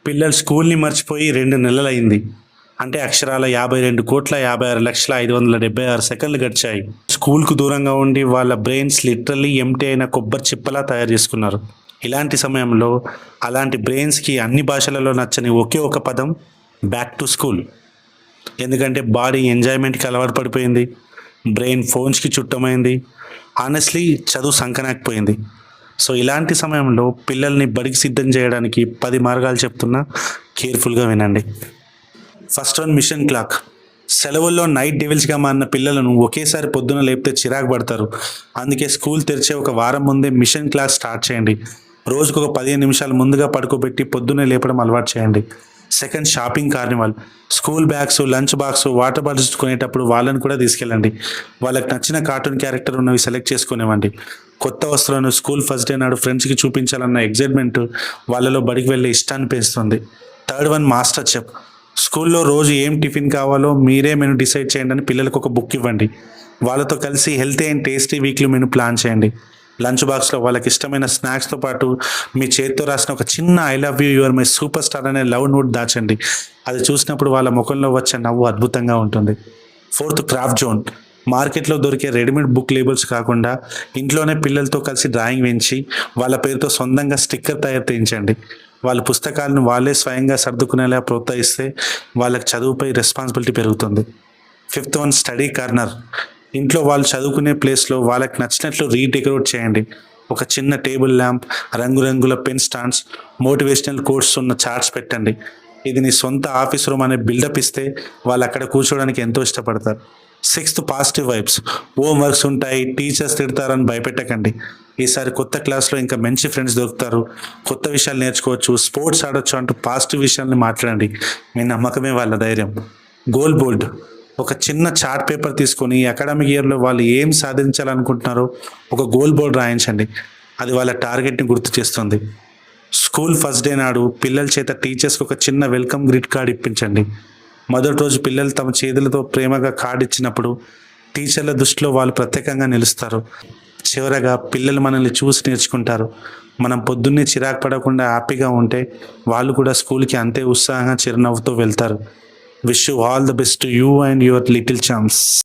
పిల్లలు స్కూల్‌ని మర్చిపోయి 2 నెలలయింది. అంటే అక్షరాల 52,56,576 సెకన్లు గడిచాయి. స్కూల్‌కు దూరంగా ఉండి వాళ్ళ బ్రెయిన్స్ లిటరల్లీ ఎంప్టీ అయిన కొబ్బరి చిప్పలా తయారు చేసుకున్నారు. ఇలాంటి సమయంలో అలాంటి బ్రెయిన్స్‌కి అన్ని భాషలలో నచ్చని ఒకే ఒక పదం బ్యాక్ టు స్కూల్. ఎందుకంటే బాడీ ఎంజాయ్‌మెంట్‌కి అలవాటు పడిపోయింది. బ్రెయిన్ ఫోన్స్‌కి చుట్టమైంది. హానెస్ట్‌లీ చదువు సంకనాకపోయింది. సో ఇలాంటి సమయంలో పిల్లల్ని బడికి సిద్ధం చేయడానికి 10 మార్గాలు చెప్తున్నా, కేర్‌ఫుల్‌గా వినండి. First one mission clock. సెలవుల్లో నైట్ డెవిల్స్‌గా మారిన పిల్లలను ఒకేసారి పొద్దున లేపితే చిరాకు పడతారు. అందుకే స్కూల్ తెరిచే ఒక వారం ముందే మిషన్ క్లాక్ స్టార్ట్ చేయండి. రోజుకొక 15 నిమిషాలు ముందుగా పడుకోబెట్టి పొద్దున్నే లేపడం అలవాటు చేయండి. Second shopping carnival. School bags, lunch box, water bottles కొనేటప్పుడు వాళ్ళని కూడా తీసుకెళ్ళండి. వాళ్ళకి నచ్చిన కార్టూన్ క్యారెక్టర్ ఉన్నవి సెలెక్ట్ చేసుకునేవ్వండి. కొత్త వస్తువులను స్కూల్ ఫస్ట్ డే నాడు ఫ్రెండ్స్‌కి చూపించాలన్న ఎగ్జైట్‌మెంట్ వాళ్ళలో బడికి వెళ్ళే ఇష్టాన్ని పెంచుతుంది. Third one master chef. స్కూల్లో రోజు ఏం టిఫిన్ కావాలో మీరే మెనూ డిసైడ్ చేయండి అని పిల్లలకు ఒక బుక్ ఇవ్వండి. వాళ్ళతో కలిసి healthy and tasty weekly menu plan చేయండి. లంచ్ బాక్స్లో వాళ్ళకి ఇష్టమైన స్నాక్స్తో పాటు మీ చేతితో రాసిన ఒక చిన్న I love you your my super star అనే లవ్ నోట్ దాచండి. అది చూసినప్పుడు వాళ్ళ ముఖంలో వచ్చే నవ్వు అద్భుతంగా ఉంటుంది. Fourth craft zone. మార్కెట్లో దొరికే రెడీమేడ్ బుక్ లేబుల్స్ కాకుండా ఇంట్లోనే పిల్లలతో కలిసి డ్రాయింగ్ వేయించి వాళ్ళ పేరుతో సొంతంగా స్టిక్కర్ తయారు చేయించండి. వాళ్ళ పుస్తకాలను వాళ్ళే స్వయంగా సర్దుకునేలా ప్రోత్సహిస్తే వాళ్ళకి చదువుపై రెస్పాన్సిబిలిటీ పెరుగుతుంది. Fifth one study corner. ఇంట్లో వాళ్ళు చదువుకునే ప్లేస్లో వాళ్ళకి నచ్చినట్లు రీడెకరేట్ చేయండి. ఒక చిన్న టేబుల్ ల్యాంప్, రంగురంగుల పెన్ స్టాండ్స్, మోటివేషనల్ కోట్స్ ఉన్న చార్ట్స్ పెట్టండి. ఇది నీ సొంత ఆఫీస్ రూమ్ అనే బిల్డప్ ఇస్తే వాళ్ళు అక్కడ కూర్చోవడానికి ఎంతో ఇష్టపడతారు. Sixth positive vibes. Home works ఉంటాయి, టీచర్స్ తిడతారని భయపెట్టకండి. ఈసారి కొత్త క్లాస్లో ఇంకా మంచి ఫ్రెండ్స్ దొరుకుతారు, కొత్త విషయాలు నేర్చుకోవచ్చు, స్పోర్ట్స్ ఆడొచ్చు అంటూ పాజిటివ్ విషయాల్ని మాట్లాడండి. మీ నమ్మకమే వాళ్ళ ధైర్యం. Goal board. ఒక చిన్న చార్ట్ పేపర్ తీసుకొని అకాడమిక్ ఇయర్లో వాళ్ళు ఏం సాధించాలనుకుంటున్నారో ఒక గోల్ బోర్డ్ రాయించండి. అది వాళ్ళ టార్గెట్ని గుర్తు చేస్తుంది. స్కూల్ ఫస్ట్ డే నాడు పిల్లల చేత టీచర్స్కి ఒక చిన్న వెల్కమ్ గ్రిడ్ కార్డ్ ఇప్పించండి. మొదటి రోజు పిల్లలు తమ చేతులతో ప్రేమగా కార్డు ఇచ్చినప్పుడు టీచర్ల దృష్టిలో వాళ్ళు ప్రత్యేకంగా నిలుస్తారు. చివరగా పిల్లలు మనల్ని చూసి నేర్చుకుంటారు. మనం పొద్దున్నే చిరాకు పడకుండా హ్యాపీగా ఉంటే వాళ్ళు కూడా స్కూల్కి అంతే ఉత్సాహంగా చిరునవ్వుతో వెళ్తారు. Wish you all the best to you and your little chums.